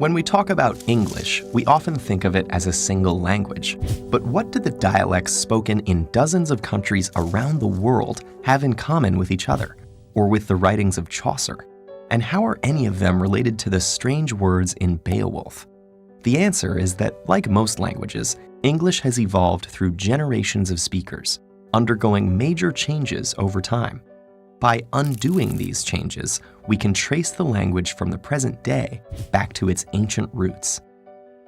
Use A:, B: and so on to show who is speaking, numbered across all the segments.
A: When we talk about English, we often think of it as a single language. But what do the dialects spoken in dozens of countries around the world have in common with each other, or with the writings of Chaucer? And how are any of them related to the strange words in Beowulf? The answer is that, like most languages, English has evolved through generations of speakers, undergoing major changes over time. By undoing these changes, we can trace the language from the present day back to its ancient roots.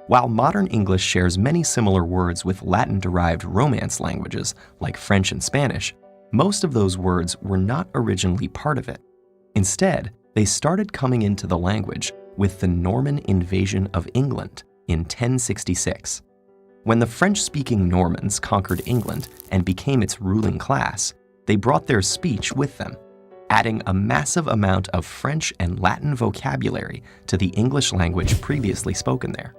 A: While modern English shares many similar words with Latin-derived Romance languages like French and Spanish, most of those words were not originally part of it. Instead, they started coming into the language with the Norman invasion of England in 1066. When the French-speaking Normans conquered England and became its ruling class, they brought their speech with them, adding a massive amount of French and Latin vocabulary to the English language previously spoken there.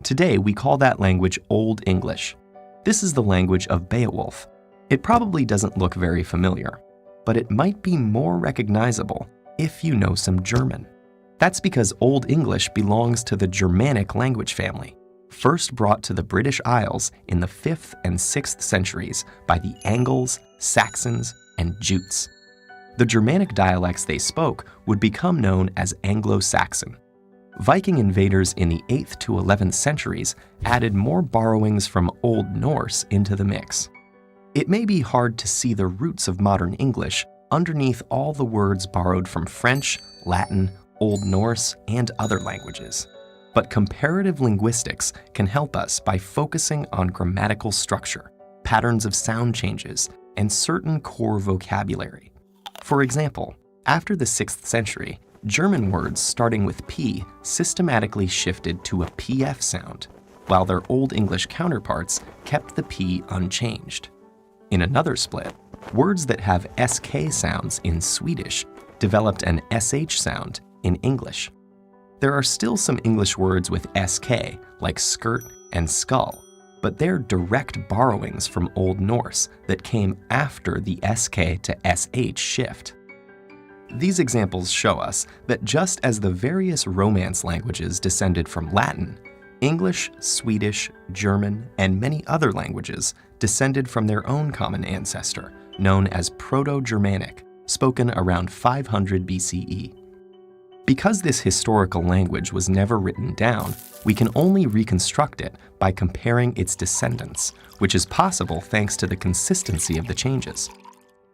A: Today, we call that language Old English. This is the language of Beowulf. It probably doesn't look very familiar, but it might be more recognizable if you know some German. That's because Old English belongs to the Germanic language family, first brought to the British Isles in the 5th and 6th centuries by the Angles, Saxons, and Jutes. The Germanic dialects they spoke would become known as Anglo-Saxon. Viking invaders in the 8th to 11th centuries added more borrowings from Old Norse into the mix. It may be hard to see the roots of modern English underneath all the words borrowed from French, Latin, Old Norse, and other languages. But comparative linguistics can help us by focusing on grammatical structure, patterns of sound changes, and certain core vocabulary. For example, after the 6th century, German words starting with P systematically shifted to a PF sound, while their Old English counterparts kept the P unchanged. In another split, words that have SK sounds in Swedish developed an SH sound in English. There are still some English words with SK, like skirt and skull, but they're direct borrowings from Old Norse that came after the SK to SH shift. These examples show us that just as the various Romance languages descended from Latin, English, Swedish, German, and many other languages descended from their own common ancestor, known as Proto-Germanic, spoken around 500 BCE. Because this historical language was never written down, we can only reconstruct it by comparing its descendants, which is possible thanks to the consistency of the changes.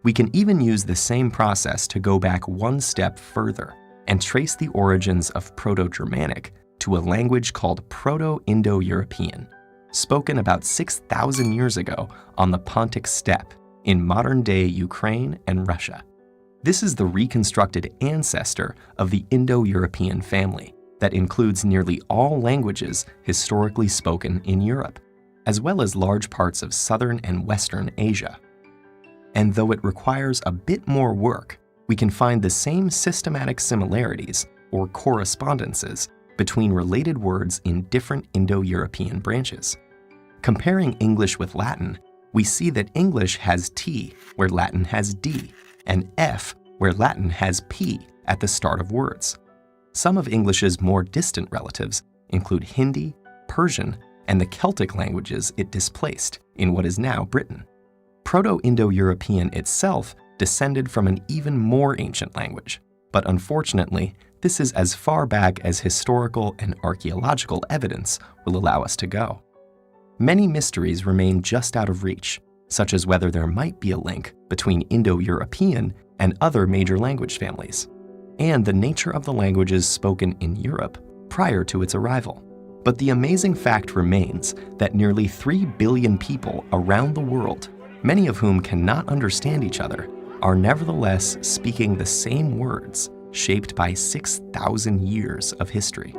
A: We can even use the same process to go back one step further and trace the origins of Proto-Germanic to a language called Proto-Indo-European, spoken about 6,000 years ago on the Pontic Steppe in modern-day Ukraine and Russia. This is the reconstructed ancestor of the Indo-European family that includes nearly all languages historically spoken in Europe, as well as large parts of southern and western Asia. And though it requires a bit more work, we can find the same systematic similarities, or correspondences, between related words in different Indo-European branches. Comparing English with Latin, we see that English has T where Latin has D, and F where Latin has P at the start of words. Some of English's more distant relatives include Hindi, Persian, and the Celtic languages it displaced in what is now Britain. Proto-Indo-European itself descended from an even more ancient language, but unfortunately, this is as far back as historical and archaeological evidence will allow us to go. Many mysteries remain just out of reach, such as whether there might be a link between Indo-European and other major language families, and the nature of the languages spoken in Europe prior to its arrival. But the amazing fact remains that nearly 3 billion people around the world, many of whom cannot understand each other, are nevertheless speaking the same words shaped by 6,000 years of history.